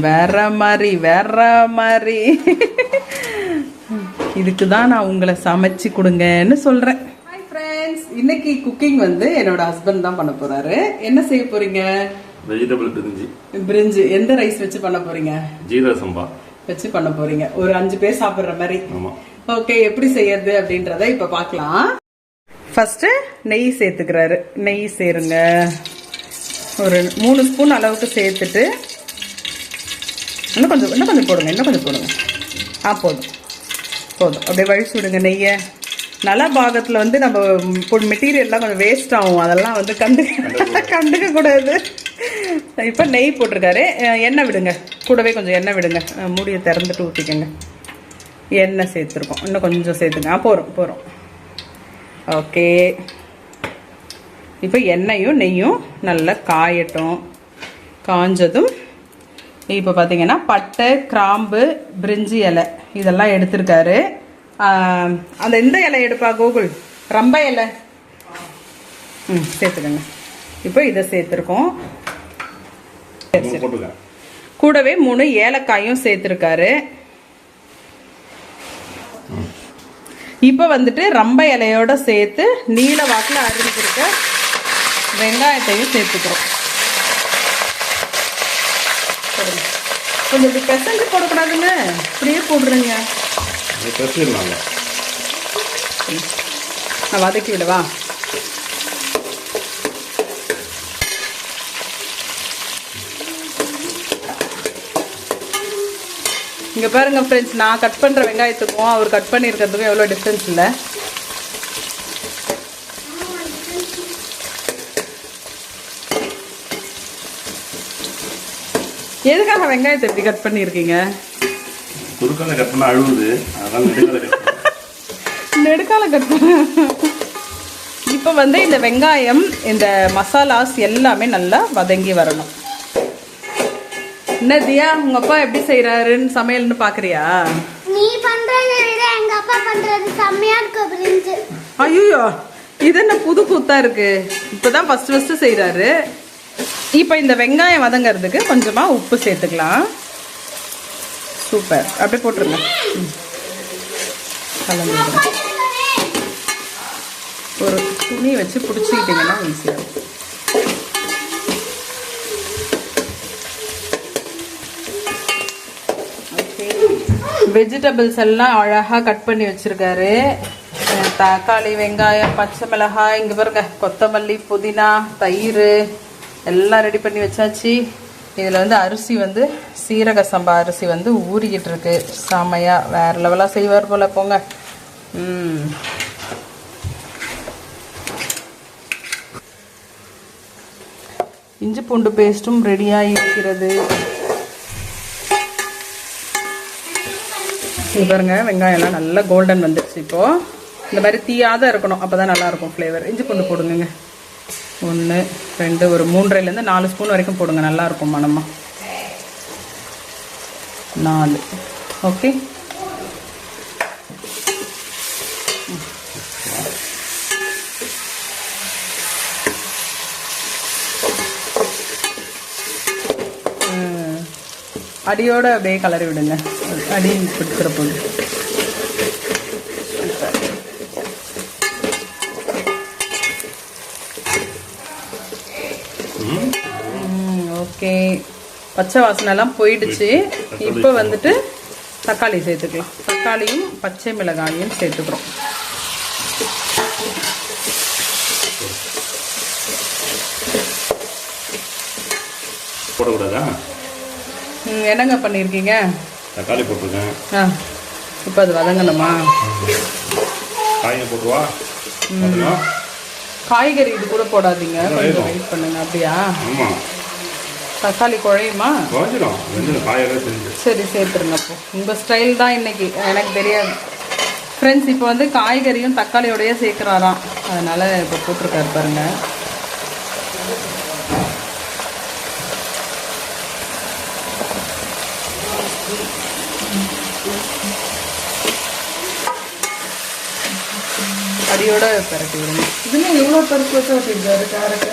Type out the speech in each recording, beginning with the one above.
வேற மாதிரி இதுக்கு தான் நான் உங்களை சமைச்சு கொடுங்கன்னு சொல்றேன். ஹாய் ஃப்ரெண்ட்ஸ், இன்னைக்கு குக்கிங் வந்து என்னோட ஹஸ்பண்ட் தான் பண்ண போறாரு. என்ன செய்ய போறீங்க? வெஜிடபிள் பிரிஞ்சு. எந்த ரைஸ் வச்சு பண்ண போறீங்க? ஜீரக சம்பா வச்சு பண்ண போறீங்க. ஒரு 5 பேர் சாப்பிடுற மாதிரி. ஓகே, எப்படி செய்யறது அப்படின்றத இப்ப பாக்கலாம். ஃபர்ஸ்ட் நெய் சேர்த்துக்கிறாரு. நெய் சேருங்க. ஒரு 3 ஸ்பூன் அளவுக்கு சேர்த்துட்டு இன்னும் கொஞ்சம் போடுங்க. போதும். அப்படியே வழிச்சு விடுங்க நெய்யை. நல்ல பாகத்தில் வந்து நம்ம மெட்டீரியல்லாம் கொஞ்சம் வேஸ்ட் ஆகும். அதெல்லாம் வந்து கண்டுக்க கூடாது. இப்போ நெய் போட்டிருக்காரு. எண்ணெய் விடுங்க. கூடவே கொஞ்சம் எண்ணெய் விடுங்க. மூடியை திறந்துட்டு ஊற்றிக்கங்க. எண்ணெய் சேர்த்துருக்கோம். இன்னும் கொஞ்சம் சேர்த்துங்க. போகிறோம். ஓகே, இப்போ எண்ணெயும் நெய்யும் நல்லா காயட்டும். காஞ்சதும் இப்போ பார்த்தீங்கன்னா பட்டை, கிராம்பு, பிரிஞ்சி இலை இதெல்லாம் எடுத்திருக்காரு. அந்த இந்த இலை எடுப்பா கோகுல், ரம்ப இலை. சேர்த்துக்கோங்க. இப்போ இதை சேர்த்துருக்கோம். கூடவே 3 ஏலக்காயும் சேர்த்துருக்காரு. இப்போ வந்துட்டு ரம்ப இலையோட சேர்த்து நீல வாக்கில் அரிஞ்சிருக்க வெங்காயத்தையும் சேர்த்துக்கிறோம். கொஞ்சம் இப்படி பெசஞ்சு போடக்கூடாதுங்க, இப்படியே போடுறீங்க. நான் வதக்கி விடவா? இங்க பாருங்க ஃப்ரெண்ட்ஸ், நான் கட் பண்ற வெங்காயத்துக்கும் அவர் கட் பண்ணியிருக்கிறதுக்கும் எவ்வளோ டிஃப்ரென்ஸ் இல்லை. எதுக்காக வெங்காயத்தை எப்படி கட் பண்ணியிருக்கீங்க? குறுக்கால கட் பண்ண அழுவுது, அதான் நெடுக்கால கட் பண்ண. இப்போ வந்து இந்த வெங்காயம், இந்த மசாலாஸ் எல்லாமே நல்லா வதங்கி வரணும். என்ன தியா, உங்க அப்பா எப்படி செய்யறாருன்னு சமையல்னு பாக்குறியா? நீ பண்றதை விட எங்க அப்பா பண்றது செம்மையா இருக்கு பிரிஞ்சு. ஐயோ, இது என்ன புது கூத்தா இருக்கு. இப்பதான் ஃபர்ஸ்ட் செய்யறாரு. இப்போ இந்த வெங்காயம் வதங்கிறதுக்கு கொஞ்சமா உப்பு சேர்த்துக்கலாம். சூப்பர், அப்படியே போட்டுருங்க. ஒரு துணி வச்சு பிடிச்சிக்கிட்டீங்கன்னா ஈஸியா இருக்கும். வெஜிடபிள்ஸ் எல்லாம் அழகா கட் பண்ணி வச்சிருக்காரு. தக்காளி, வெங்காயம், பச்சை மிளகாய், இங்க பாருங்க கொத்தமல்லி, புதினா, தயிர் எல்லாம் ரெடி பண்ணி வச்சாச்சு. இதில் வந்து அரிசி வந்து சீரக சம்பா அரிசி வந்து ஊறிக்கிட்டு இருக்கு. செமையா வேற லெவலாக செய்வார் போல. போங்க. இஞ்சி பூண்டு பேஸ்ட்டும் ரெடியாக இருக்கிறது. பாருங்க வெங்காயம்லாம் நல்லா கோல்டன் வந்துடுச்சு. இப்போ இந்த மாதிரி தீயாத இருக்கணும், அப்போதான் நல்லா இருக்கும் ஃப்ளேவர். இஞ்சி பூண்டு போடுங்க. 1, 2, ஒரு 3லேருந்து 4 ஸ்பூன் வரைக்கும் போடுங்க. நல்லா இருக்கும் மணமா. 4. ஓகே, அடியோட அப்படியே கலரி விடுங்க. அடி பிடிக்கிற போது. ஓகே, பச்சை வாசனை எல்லாம் போயிடுச்சு. இப்போ வந்துட்டு தக்காளி சேர்த்துக்கலாம். தக்காளியும் பச்சை மிளகாயும் சேர்த்துக்கிறோம். போடக்கூடாதா? என்னங்க பண்ணியிருக்கீங்க? தக்காளி போட்டுருக்கேன். இப்போ அது வதங்கணுமா? போட்டுவா. காய்கறி இது கூட போடாதீங்க, கொஞ்சம் வெயிட் பண்ணுங்க. அப்படியா? தக்காளி குழையுமா? சரி, சேர்த்துருங்க. அப்போ உங்கள் ஸ்டைல் தான் இன்னைக்கு, எனக்கு தெரியாது ஃப்ரெண்ட்ஸ். இப்போ வந்து காய்கறியும் தக்காளியோடய சேர்க்குறாராம், அதனால இப்போ போட்டிருக்காரு பாருங்க. அடியோட பரட்டி விடுங்க. இதுல எவ்வளோ பருப்பு வச்சு வெட்டியிருக்காரு கேரட்டு.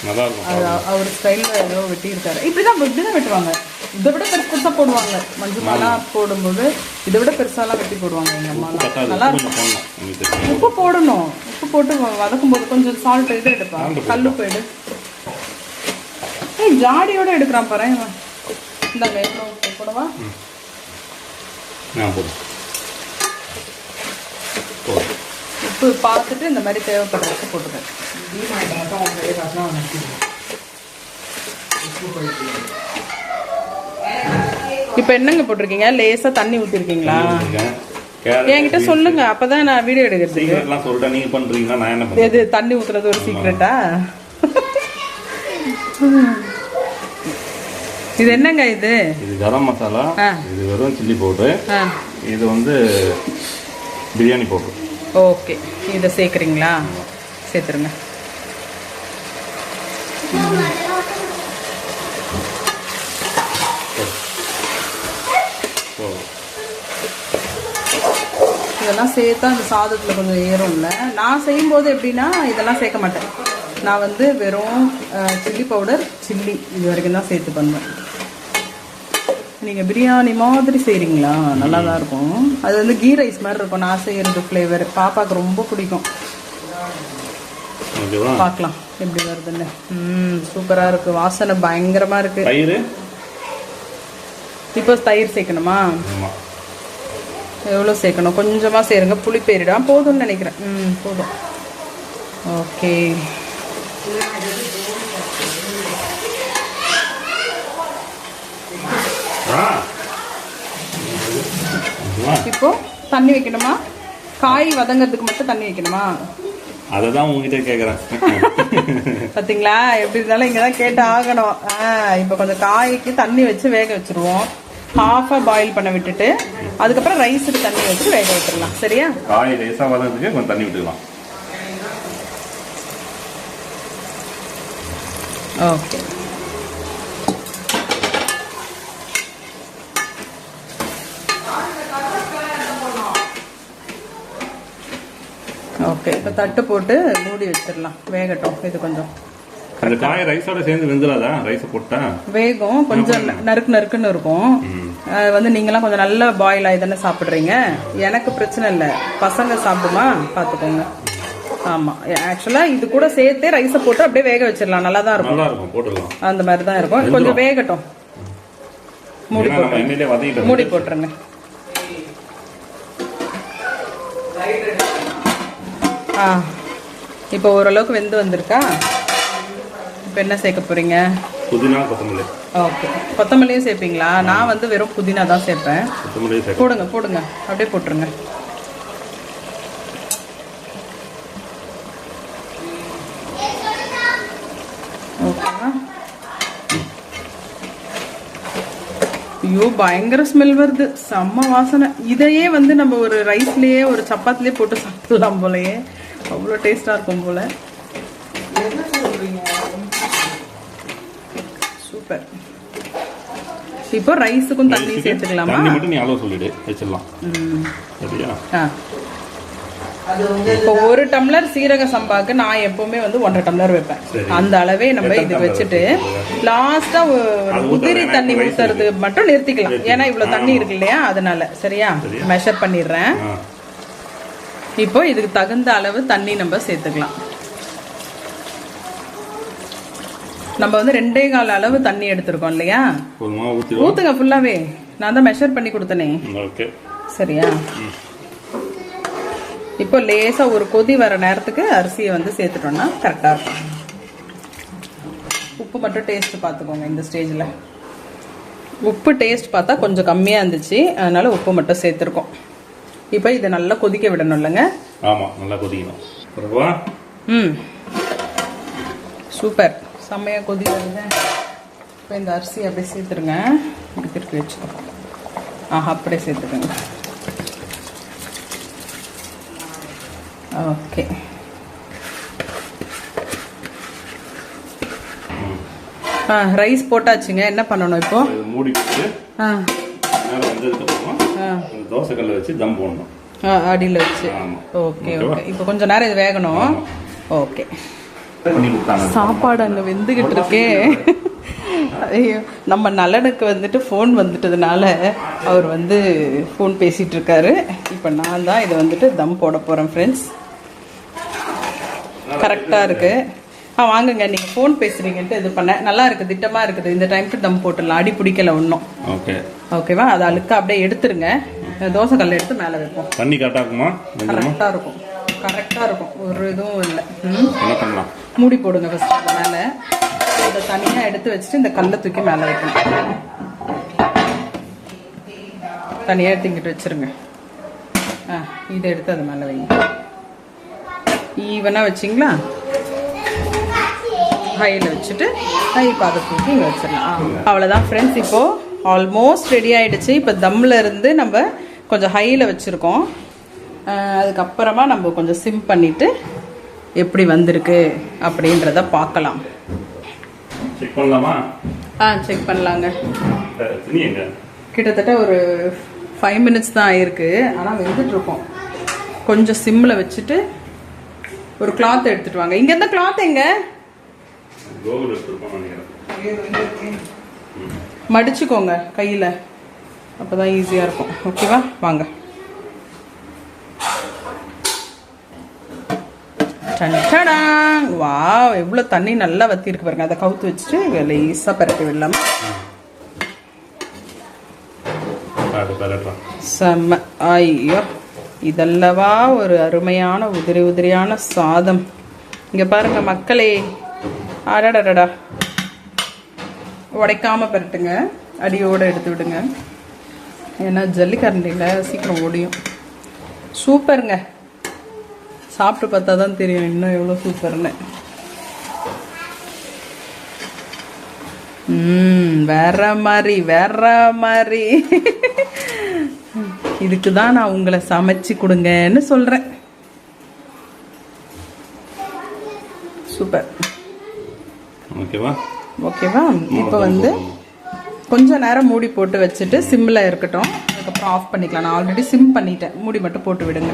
நல்லா இருக்கும். அவர் ஸ்டைலில் ஏதோ வெட்டியிருக்காரு. இப்படிதான் வெட்டுவாங்க. இதை விட பெருசா போடுவாங்க மஞ்சள் போடும்போது இதை விட பெருசாலாம் வெட்டி போடுவாங்க எங்க அம்மா. நல்லா இருக்கும். உப்பு போடணும். உப்பு போட்டு வதக்கும் போது கொஞ்சம் சால்ட் இது எடுப்பான். கல்லுப்பு எடு. ஜாடியோட எடுக்கிறான் பாரு. இந்தாங்க எவ்வளோ உப்பு போடவா? உப்பு பார்த்துட்டு இந்த மாதிரி தேவைப்படுற உப்பு போட்டுக்க. இப்போ என்னங்க போட்டிருக்கீங்க? லேசா தண்ணி ஊற்றிருக்கீங்களா? என்கிட்ட சொல்லுங்க, அப்பதான் நான் வீடியோ எடுக்கிறது. எது தண்ணி ஊத்துறது ஒரு சீக்ரெட்டா? இது என்னங்க? இது கரம் மசாலா, இது வெறும் சில்லி பவுடர், இது வந்து பிரியாணி பவுடர். ஓகே, இதை சேர்க்குறீங்களா? சேர்த்துருங்க. இதெல்லாம் சேர்த்தா அந்த சாதத்தில் கொஞ்சம் ஏறும்ல. நான் செய்யும்போது எப்படின்னா இதெல்லாம் சேர்க்க மாட்டேன். நான் வந்து வெறும் சில்லி பவுடர், சில்லி இது வரைக்கும் தான் சேர்த்து பண்ணுவேன். நீங்கள் பிரியாணி மாதிரி செய்கிறீங்களா? நல்லா தான் இருக்கும். அது வந்து கீ ரைஸ் மாதிரி இருக்கும். நான் செய்கிறது ஃப்ளேவர் பாப்பாவுக்கு ரொம்ப பிடிக்கும். பார்க்கலாம் எப்படி வருதுன்னு. சூப்பராக இருக்குது. வாசனை பயங்கரமாக இருக்குது. இப்போ தயிர் சேர்க்கணுமா? எவ்வளோ சேர்க்கணும்? கொஞ்சமாக சேருங்க. புளி பேரிடா போதும்னு நினைக்கிறேன். போதும். ஓகே, இப்போ தண்ணி வைக்கணுமா? காய் வதங்கிறதுக்கு மட்டும் தண்ணி வைக்கணுமா? அததான் உங்ககிட்ட கேக்குறேன். பாத்தீங்களா, எப்படி இருந்தாலும் இங்கதான் கேட்டு ஆகணும். இப்போ கொஞ்சம் காய்க்கு தண்ணி வச்சு வேக வச்சிருவோம். ஹாஃபா பாயில் பண்ண விட்டுட்டு அதுக்கப்புறம் ரைஸுக்கு தண்ணி வச்சு வேக விட்டுடலாம். சரியா? காய் லேசா வதங்கிறதுக்கு கொஞ்சம் தண்ணி விட்டுக்கலாம். Okay, okay. இப்போ தட்டு போட்டு மூடி வச்சிடலாம். வேகட்டும். இது கொஞ்சம் அந்த காய் ரைஸோட சேர்ந்து வெந்துடாதா? ரைஸ் போட்டா வேகும். கொஞ்சம் நறுக்கு நறுக்குன்னு இருக்கும். வந்து நீங்களாம் கொஞ்சம் நல்லா பாயில் ஆகி தானே சாப்பிட்றீங்க. எனக்கு பிரச்சனை இல்லை. பசங்க சாப்பிடுமா பார்த்துக்கோங்க. ஆமாம், ஆக்சுவலாக இது கூட சேர்த்தே ரைஸை போட்டு அப்படியே வேக வச்சிடலாம். நல்லா தான் இருக்கும். போட்டுடலாம். அந்த மாதிரி தான் இருக்கும். கொஞ்சம் வேகட்டும். மூடி போட்டுருங்க. இப்போ ஓரளவுக்கு வெந்து வந்திருக்கா? இப்போ என்ன சேர்க்க போறீங்க? புதினா, கொத்தமல்லி. ஓகே, கொத்தமல்லியும் சேர்ப்பீங்களா? நான் வந்து வெறும் புதினா தான் சேர்ப்பேன். போடுங்க போடுங்க, அப்படியே போட்டுருங்க. ஓகேவா? ஐயோ, பயங்கர ஸ்மெல் வருது. செம்ம வாசனை. இதையே வந்து நம்ம ஒரு ரைஸ்லயே ஒரு சப்பாத்திலே போட்டு சாப்பிடலாம் போலயே. அவ்வளோ டேஸ்டா இருக்கும் போல. சூப்பர். இப்போ ரைஸுக்கும் தண்ணி சேர்த்துக்கலாமா? தண்ணி மட்டும் நீ அளவு சொல்லிடு, வெச்சிடலாம். சரியா? இப்போ ஒரு டம்ளர் சீரக சம்பாக்கு நான் எப்பவுமே வந்து 1.5 டம்ளர் வைப்பேன். அந்த அளவே நம்ம இது வச்சுட்டு லாஸ்டா உதிரி தண்ணி ஊத்துறது மட்டும் நிறுத்திக்கலாம். ஏன்னா இவ்வளவு தண்ணி இருக்கு இல்லையா, அதனால. சரியா? மெஷர் பண்ணிடுறேன். இப்போ இதுக்கு தகுந்த அளவு தண்ணி நம்ம சேர்த்துக்கலாம். நம்ம வந்து 2.25 அளவு தண்ணி எடுத்திருக்கோம் இல்லையா? ஊத்துங்க ஃபுல்லாவே. நான் தான் மெஷர் பண்ணி கொடுத்தனே. சரியா? இப்போ லேசா ஒரு கொதி வர நேரத்துக்கு அரிசியை வந்து சேர்த்துட்டோம்னா கரெக்டா இருக்கும். உப்பு மட்டும் டேஸ்ட் பார்த்துக்கோங்க. இந்த ஸ்டேஜ்ல உப்பு டேஸ்ட் பார்த்தா கொஞ்சம் கம்மியா இருந்துச்சு, அதனால உப்பு மட்டும் சேர்த்துருக்கோம். இப்போ இதை நல்லா கொதிக்க விடணும் இல்லைங்க? ஆமா, நல்லா கொதிக்கணும். சூப்பர், செம்மையா கொதி வருது. இப்போ இந்த அரிசி அப்படியே சேர்த்துருங்க. இப்படி திருப்பி வச்சுக்கோ. அப்படியே சேர்த்துக்கோங்க. ஓகே, ரைஸ் போட்டாச்சுங்க. என்ன பண்ணணும் இப்போ? மூடி போட்டு தோசைக்கல்ல வச்சு தம் போடணும். அடியில் வச்சு. Okay okay. இப்போ கொஞ்ச நேரம் இது வேகணும். ஓகே. சாப்பாடு அங்கே வெந்துகிட்டு இருக்கே. ஐயோ, நம்ம நலனுக்கு வந்துட்டு ஃபோன் வந்துட்டதுனால அவர் வந்து ஃபோன் பேசிகிட்டு இருக்காரு. இப்போ நான் தான் இதை வந்துட்டு தம் போட போகிறேன் ஃப்ரெண்ட்ஸ். கரெக்டாக இருக்குது. வாங்குங்க, நீங்கள் ஃபோன் பேசுகிறீங்கன்ட்டு இது பண்ணேன். நல்லா இருக்குது, திட்டமாக இருக்குது. இந்த டைமுக்கு தம் போட்டுடலாம். அடி பிடிக்கல ஒன்றும். ஓகேவா? அதை அழுக்க அப்படியே எடுத்துருங்க. தோசை கல்லை எடுத்து மேலே வைப்போம். தண்ணி கரெக்டாக இருக்குமா? கரெக்டாக இருக்கும், கரெக்டாக இருக்கும். ஒரு இதுவும் இல்லை. மூடி போடுங்க ஃபஸ்ட்டு. அது மேலே அதை தனியாக எடுத்து வச்சுட்டு இந்த கல்லை தூக்கி மேலே வைக்கணும். தனியாக எடுத்து இங்கிட்டு வச்சுருங்க. இதை எடுத்து அது மேலே வைங்க. ஈவனாக வச்சிங்களா? ஹையில் வச்சுட்டு இப்போ அதை தூக்கி இங்கே வச்சிடலாம். அவ்வளோதான் ஃப்ரெண்ட்ஸ். இப்போது ஆல்மோஸ்ட் ரெடி ஆகிடுச்சு. இப்போ தம்மில் இருந்து நம்ம கொஞ்சம் ஹையில் வச்சுருக்கோம். அதுக்கப்புறமா நம்ம கொஞ்சம் சிம் பண்ணிவிட்டு எப்படி வந்திருக்கு அப்படின்றத பார்க்கலாம். செக் பண்ணலாமா? செக் பண்ணலாங்க. கிட்டத்தட்ட ஒரு 5 minutes தான் ஆயிருக்கு. ஆனால் வெந்துட்டுருக்கோம். கொஞ்சம் சிம்மில் வச்சுட்டு ஒரு கிளாத் எடுத்துகிட்டு வாங்க. இங்கே இருந்தால் கிளாத் எங்க மடிச்சுக்கோங்க கையில், அப்போ தான் ஈஸியாக இருக்கும். ஓகேவா? வாங்க. வா, எவ்வளோ தண்ணி நல்லா வத்தி இருக்கு பாருங்க. அதை கவுத்து வச்சுட்டு லேசாக பரட்டி விடலாமா? செம்ம. ஐயோ, இதல்லவா ஒரு அருமையான உதிரி உதிரியான சாதம். இங்கே பாருங்க மக்களே. அடடடா, உடைக்காம பரட்டுங்க, அடியோடு எடுத்து விடுங்க. ஏன்னா ஜல்லிக்கரண்டியில் சீக்கிரம் ஓடியும். சூப்பருங்க. சாப்பிட்டு பார்த்தா தான் தெரியும் இன்னும் எவ்வளோ சூப்பர்னு. வேற மாதிரி வேற மாதிரி. இதுக்கு தான் நான் உங்களை சமைச்சு கொடுங்கன்னு சொல்கிறேன். சூப்பர். ஓகேவா? ஓகேவா? இப்போ வந்து கொஞ்ச நேரம் மூடி போட்டு வச்சுட்டு சிம்மில் இருக்கட்டும். அதுக்கப்புறம் ஆஃப் பண்ணிக்கலாம். நான் ஆல்ரெடி சிம் பண்ணிட்டேன். மூடி மட்டும் போட்டு விடுங்க.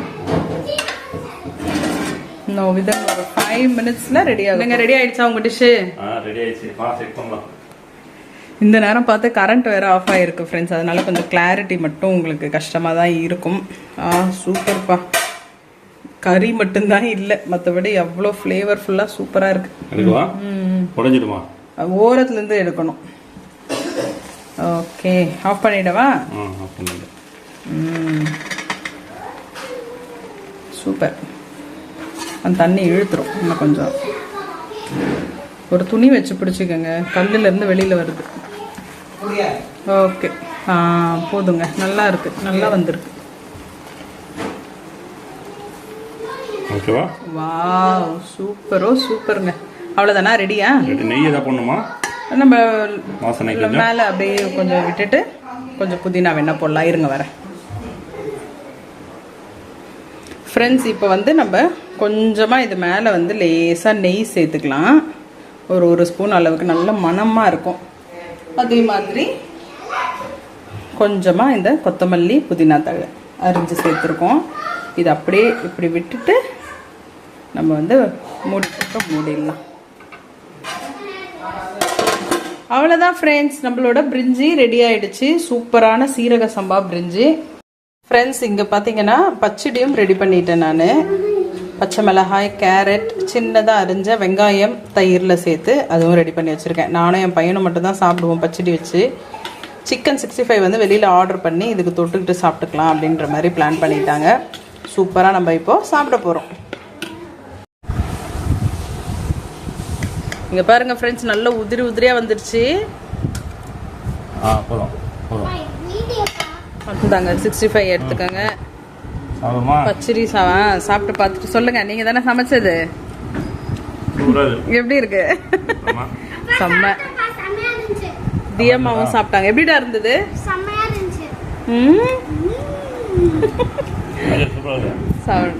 இன்னும் விதம் ஒரு 5 minutesல ரெடி ஆகும். நீங்கள் ரெடி ஆகிடுச்சா உங்கள் டிஷ்ஷு? ரெடி ஆகிடுச்சு. செக் பண்ணலாம். இந்த நேரம் பார்த்து கரண்ட் வேறு ஆஃப் ஆகிருக்கு ஃப்ரெண்ட்ஸ். அதனால கொஞ்சம் கிளாரிட்டி மட்டும் உங்களுக்கு கஷ்டமாக தான் இருக்கும். சூப்பர்ப்பா. கறி மட்டும்தான் இல்லை, மற்றபடி அவ்வளோ ஃப்ளேவர்ஃபுல்லாக சூப்பராக இருக்குது. ஓரத்துலேருந்து எடுக்கணும். ஓகே, ஆஃப் பண்ணிடவா? சூப்பர். அந்த தண்ணி இழுத்துரும். இன்னும் கொஞ்சம் ஒரு துணி வச்சு பிடிச்சிக்கோங்க, கல்லுலேருந்து வெளியில் வருது. ஓகே, போதுங்க. நல்லா இருக்கு, நல்லா வந்திருக்கு. ஓகேவா? வாவ், சூப்பரோ சூப்பருங்க. அவ்வளோதானா? ரெடியா? நெய் ஏதாவது போடணுமா? நம்ம மேலே அப்படியே கொஞ்சம் விட்டுட்டு கொஞ்சம் புதினா வேணா போடலாம். இருங்க வரேன் ஃப்ரெண்ட்ஸ். இப்போ வந்து நம்ம கொஞ்சமாக இது மேலே வந்து லேசாக நெய் சேர்த்துக்கலாம். ஒரு ஸ்பூன் அளவுக்கு நல்ல மணமாக இருக்கும். அதே மாதிரி கொஞ்சமாக இந்த கொத்தமல்லி புதினா தழை அரிஞ்சு சேர்த்துருக்கோம். இது அப்படியே இப்படி விட்டுட்டு நம்ம வந்து மூடிடலாம். அவ்வளோதான் ஃப்ரெண்ட்ஸ், நம்மளோட பிரிஞ்சி ரெடி ஆயிடுச்சு. சூப்பரான சீரக சம்பா பிரிஞ்சி. ஃப்ரெண்ட்ஸ், இங்கே பார்த்தீங்கன்னா பச்சடியும் ரெடி பண்ணிட்டேன் நான். பச்சை மிளகாய், கேரட், சின்னதாக அரிஞ்ச வெங்காயம் தயிரில் சேர்த்து அதுவும் ரெடி பண்ணி வச்சுருக்கேன். நானும் என் பையனும் மட்டும்தான் சாப்பிடுவோம் பச்சடி வச்சு. சிக்கன் 65 வந்து வெளியில் ஆர்டர் பண்ணி இதுக்கு தொட்டுக்கிட்டு சாப்பிட்டுக்கலாம் அப்படின்ற மாதிரி பிளான் பண்ணிட்டாங்க. சூப்பராக நம்ம இப்போது சாப்பிட போகிறோம். இங்கே பாருங்கள் ஃப்ரெண்ட்ஸ், நல்ல உதிரி உதிரியாக வந்துடுச்சு. தாங்க 65 எடுத்துக்கோங்க. பச்சடி சாப்பிட்டு பார்த்துட்டு சொல்லுங்க. நீங்க தானே சமைச்சது, எப்படி இருக்கு? செம்ம. தியம்மாவும் சாப்பிட்டாங்க. எப்படிடா இருந்தது?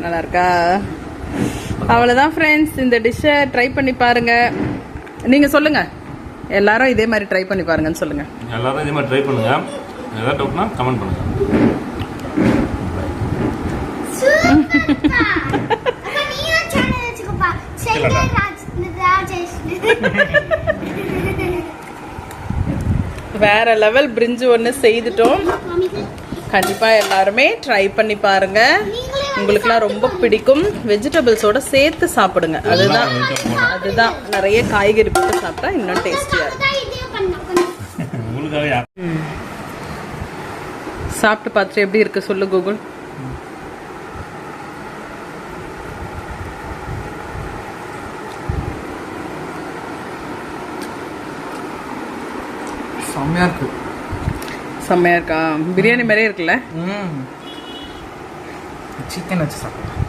நல்லா இருக்கா? அவ்வளோதான் ஃப்ரெண்ட்ஸ், இந்த டிஷ்ஷை ட்ரை பண்ணி பாருங்க. நீங்க சொல்லுங்க, எல்லாரும் இதே மாதிரி ட்ரை பண்ணி பாருங்கன்னு சொல்லுங்க. எல்லாரும் இதே மாதிரி ட்ரை பண்ணுங்க. ஏதாவது டவுட்னா கமெண்ட் பண்ணுங்க. வேற லெவல் பிரிஞ்சு ஒன்று செய்துட்டோம். கண்டிப்பாக எல்லாருமே ட்ரை பண்ணி பாருங்க. உங்களுக்குலாம் ரொம்ப பிடிக்கும். வெஜிடபிள்ஸோட சேர்த்து சாப்பிடுங்க. அதுதான் நிறைய காய்கறி போட்டு சாப்பிட்டா இன்னும் டேஸ்டியாக இருக்கும். சாப்பிட்டு பார்த்துட்டு எப்படி இருக்கு சொல்லு கூகுள். செம்மையா இருக்கு. செம்மையா இருக்கா? பிரியாணி மாதிரியே இருக்குல்ல. சிக்கன் வச்சு சாப்பிடுறேன்.